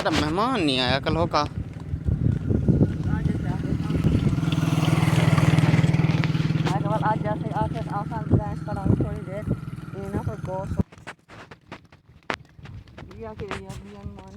तेरा मेहमान नहीं आया कल होगा। आज जैसे आके आसान ब्रांच कराऊं थोड़ी देर ये ना कोई गोश्त या कि या मान